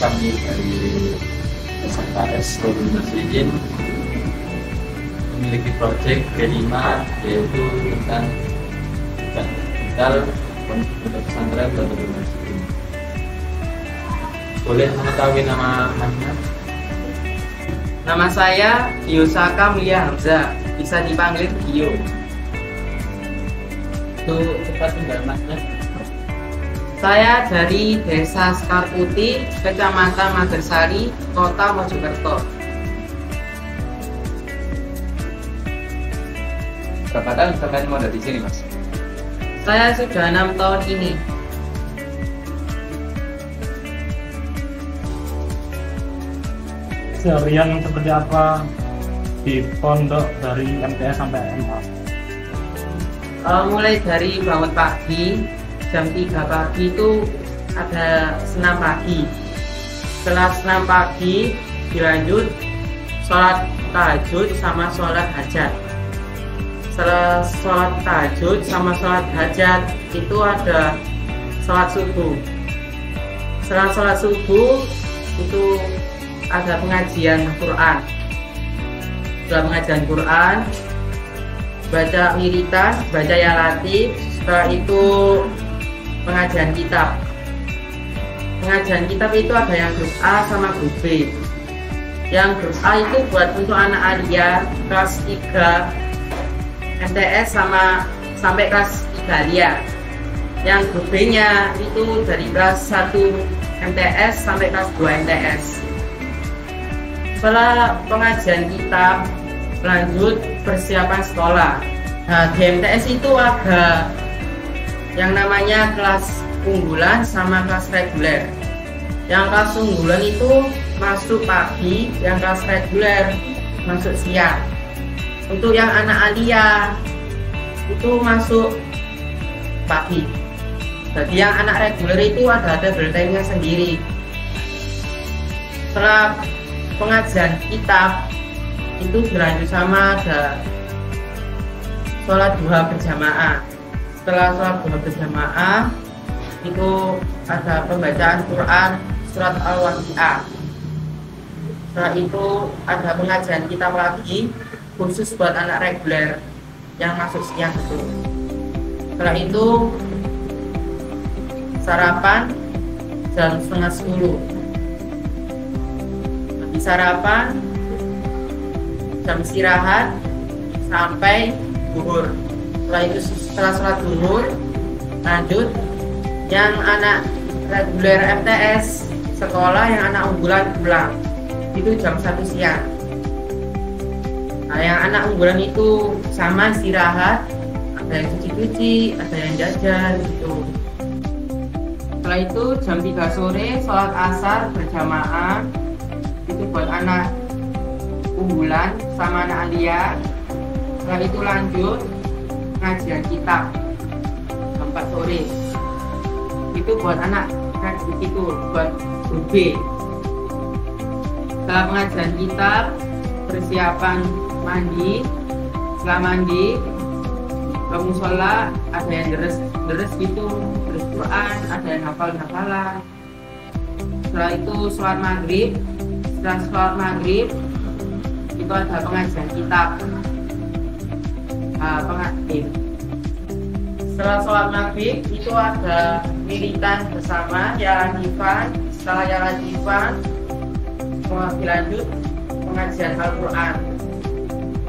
Kami dari SMKS Muslimin memiliki proyek P5 yaitu tentang digital untuk pesantren dan muslimin. Boleh mengetahui nama Anda? Nama saya Yusaka Mulia Hamzah, bisa dipanggil Gio. Itu tempat tinggal Masnya? Saya dari Desa Sekar Putih, Kecamatan Magersari, Kota Mojokerto. Berapa tahun sampai mau ada di sini, Mas? Saya sudah 6 tahun ini. Seharian seperti apa di pondok dari MTS sampai MA? Mulai dari bangun pagi, jam 3 pagi itu ada senam pagi. Setelah senam pagi dilanjut sholat tahajud sama sholat hajat. Setelah sholat tahajud sama sholat hajat itu ada sholat subuh. Setelah sholat subuh itu ada pengajian Quran. Setelah pengajian Quran, baca wiritan, baca ya latif. Setelah itu pengajian kitab. Pengajian kitab itu ada yang grup A sama grup B. Yang grup A itu buat untuk anak alia kelas 3 MTS sampai kelas 3 alia. Yang grup B nya itu dari kelas 1 MTS sampai kelas 2 MTS. Setelah pengajian kitab lanjut persiapan sekolah. Nah, di MTS itu ada yang namanya kelas unggulan sama kelas reguler. Yang kelas unggulan itu masuk pagi, yang kelas reguler masuk siang. Untuk yang anak alia itu masuk pagi. Jadi yang anak reguler itu ada double time-nya sendiri. Setelah pengajian kitab itu berlanjut sama ada sholat duha berjamaah. Setelah sholat duha berjamaah itu ada pembacaan Quran surat Al-Waqiah. Setelah itu ada pengajian kitab lagi khusus buat anak reguler yang masuk siang itu. Setelah itu sarapan jam 9:30. Habis sarapan jam istirahat sampai zuhur. Setelah itu setelah sholat zuhur lanjut yang anak reguler MTS sekolah, yang anak unggulan pulang itu jam 1 siang. Nah, yang anak unggulan itu sama istirahat, ada yang cuci-cuci, ada yang jajan gitu. Setelah itu jam 3 sore sholat asar berjamaah itu buat anak unggulan sama anak alia. Setelah itu lanjut pengajian kitab jam 4 sore itu buat anak itu buat grup B. Setelah pengajian kitab persiapan mandi. Setelah mandi ke musola, ada yang deres gitu, terus Quran, ada yang hafalan. Setelah itu sholat maghrib. Setelah sholat maghrib itu ada pengajian kitab, pengajian. Setelah sholat maghrib itu ada wiridan bersama Yaladifan. Setelah Yaladifan dilanjut pengajian Al-Quran.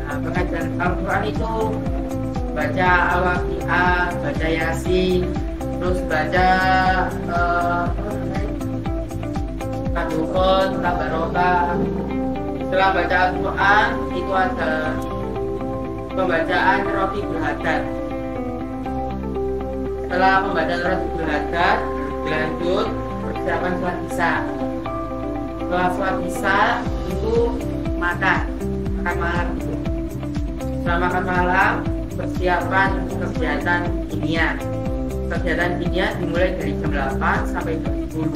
Nah, pengajian Al-Quran itu baca Al-Waqi'ah, baca Yasin, terus baca Al-Dukhon, Tabarokah. Setelah baca Al-Quran itu ada pembacaan Rafiqul Haddad. Setelah pembacaan Rafiqul Haddad dilanjut persiapan sholat isya. Setelah sholat isya itu makan malam gitu. Setelah makan malam persiapan kegiatan kimia. Kegiatan kimia dimulai dari jam 8 sampai jam 10.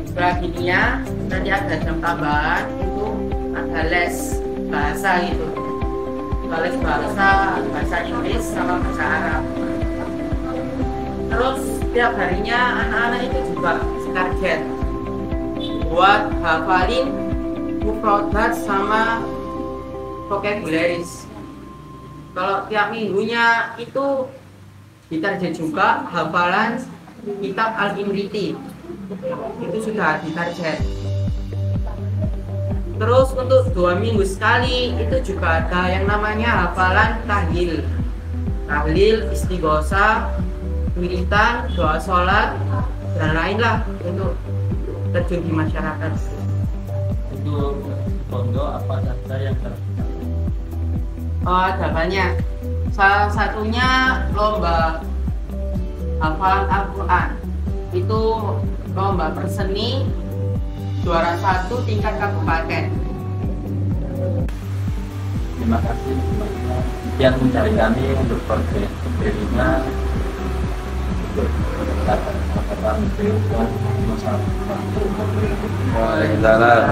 Setelah kimia nanti ada jam tambahan, itu ada les bahasa gitu. Les bahasa Inggris sama bahasa Arab. Terus setiap harinya anak-anak itu juga target buat hafalin mufradat sama vocabularies. Kalau tiap minggunya itu ditarget juga hafalan kitab Al-Imriti, itu sudah ditarget. Terus untuk 2 minggu sekali itu juga ada yang namanya hafalan tahlil, istighosah, wiridan, doa sholat, dan lain lah untuk terjun di masyarakat. Itu pondok apa saja yang terlibat? Oh, ada banyak. Salah satunya lomba hafalan Al-Quran. Itu lomba berseni juara 1 tingkat kabupaten. Terima kasih yang mencari kami untuk podcast Berima untuk kata-kata menjelaskan masalah. Waalaikumsalam.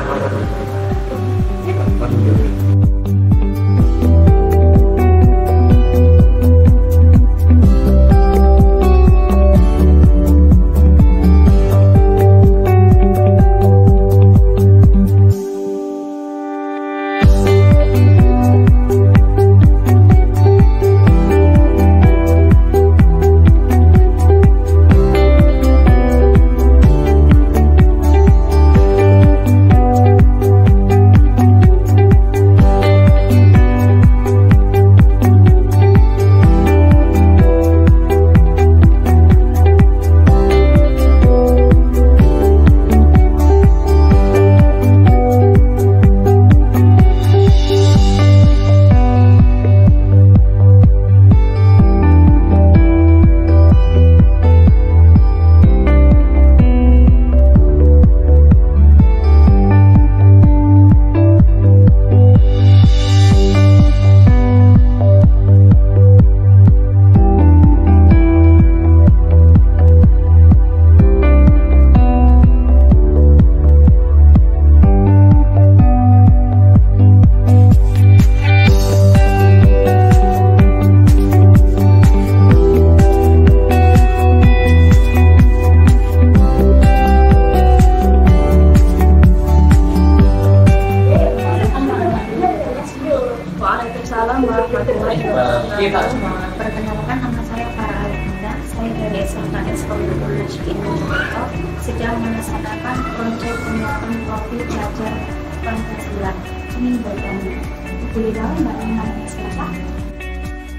Perkenalkan, nama saya Farah Alinda. Saya dari SMKS Komunitas Najkin sedang melaksanakan proyek pembuatan profil pelajar Pancasila. Ini bagian boleh tahu Mbak namanya siapa?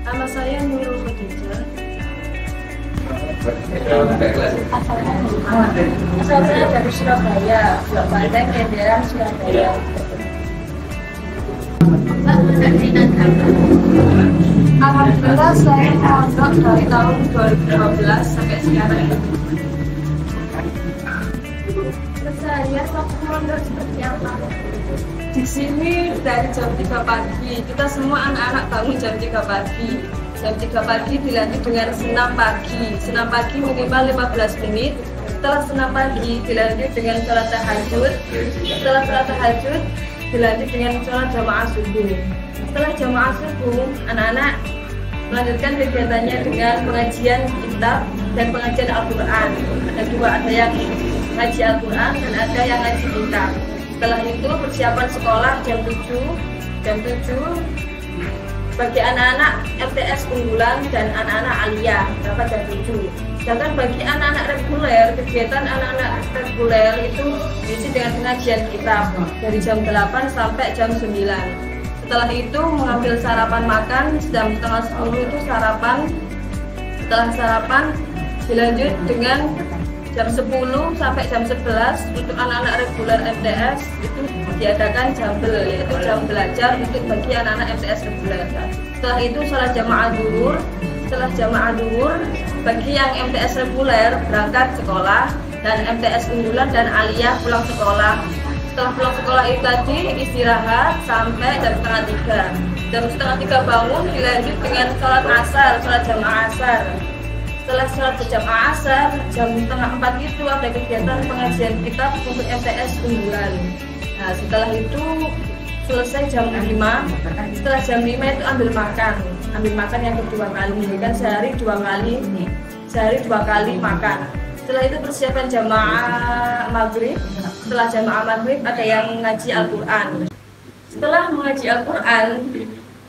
Nama saya Nurul Khadijah. Asal saya dari Surabaya, Banteng, Kenderan, Surabaya. Alhamdulillah saya mondok dari tahun 2012 sampai sekarang. Saya waktu mondok seperti apa? Di sini dari jam 3 pagi, kita semua anak-anak bangun jam 3 pagi. Jam 3 pagi dilanjut dengan senam pagi. Senam pagi minimal 15 menit. Setelah senam pagi dilanjut dengan sholat tahajud. Setelah sholat tahajud dilanjut dengan sholat jamaah subuh. Setelah jamaah subuh, anak-anak melanjutkan kegiatannya dengan pengajian kitab dan pengajian Al-Quran. Ada dua, ada yang ngaji Al-Quran dan ada yang ngaji kitab. Setelah itu persiapan sekolah jam 7 bagi anak-anak MTS unggulan dan anak-anak aliyah berangkat jam 7. Sedangkan bagi anak-anak reguler, kegiatan anak-anak reguler itu diisi dengan pengajian kitab dari jam 8 sampai jam 9. Setelah itu mengambil sarapan makan, jam setengah 10 itu sarapan. Setelah sarapan dilanjut dengan jam 10 sampai jam 11 untuk anak-anak reguler MTS itu diadakan jambel, yaitu jam belajar untuk bagi anak-anak MTS reguler. Setelah itu sholat jamaah zuhur. Setelah jamaah zuhur bagi yang MTS reguler berangkat sekolah dan MTS unggulan dan aliyah pulang sekolah. Setelah pulang sekolah itu tadi istirahat sampai jam setengah 3. Jam setengah 3 bangun dilanjut dengan sholat asar, sholat jamaah asar. Setelah sholat berjamaah asar, jam setengah 4 itu ada kegiatan pengajian kitab untuk MTS unggulan. Nah, setelah itu selesai jam 5. Setelah jam 5 itu ambil makan yang kedua kali. Kan sehari 2 kali makan. Setelah itu persiapan jamaah maghrib. Setelah jamaah maghrib ada yang ngaji Al-Quran. Setelah mengaji Al-Quran,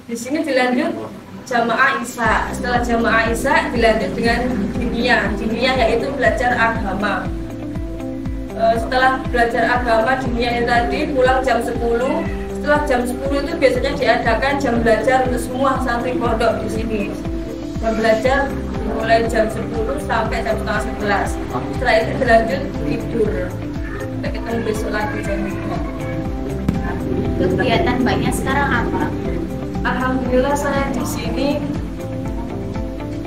di sini dilanjut jamaah Isya. Setelah jamaah Isya dilanjut dengan diniyah yaitu belajar agama. Setelah belajar agama diniyah tadi pulang jam 10. Setelah jam 10 itu biasanya diadakan jam belajar untuk semua santri pondok di sini. Jam belajar mulai jam 10 sampai jam setengah 11. Setelah itu dilanjut tidur. Kita ketemu besok lagi jam 3. Kegiatan Mbaknya sekarang apa? Alhamdulillah saya di sini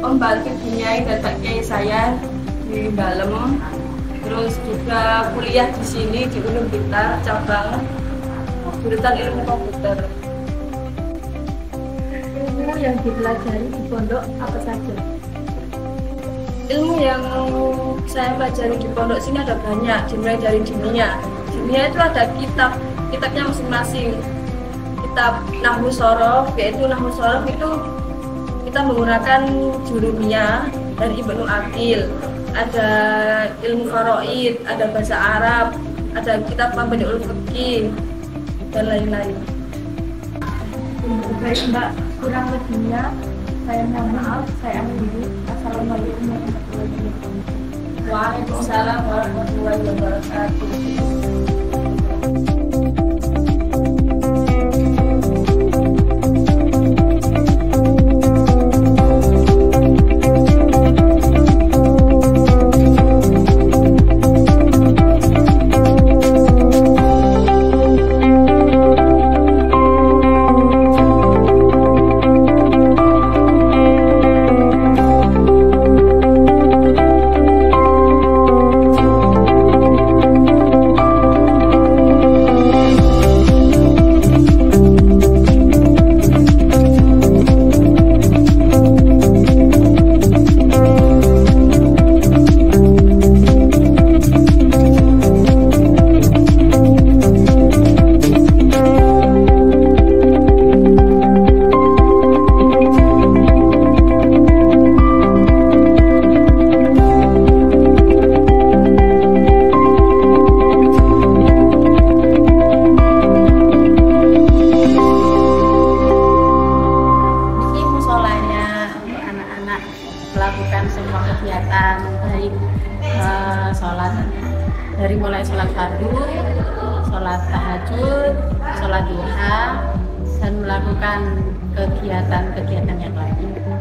membantu Bunyai dan Pak Kiai saya di Balem. Terus juga kuliah di sini di Unum Blitar cabang jurusan ilmu komputer. Ilmu yang dipelajari di pondok apa saja? Ilmu yang saya pelajari di pondok sini ada banyak, dimulai dari diniyah. Diniyah itu ada kitabnya masing-masing. Kitab Nahwu Shorof, yaitu Nahwu Shorof itu kita menggunakan jurumiyah dari Ibnu Aqil. Ada ilmu faraid, ada bahasa Arab, ada kitab Mabadi'ul Fiqh dan lain-lain. Baik Mbak, kurang lebihnya saya mohon maaf, saya akhiri. Assalamualaikum warahmatullahi wabarakatuh. Waalaikumsalam warahmatullahi wabarakatuh. melakukan semua kegiatan baik dari mulai sholat fardu, sholat tahajud, sholat duha, dan melakukan kegiatan-kegiatan yang lain.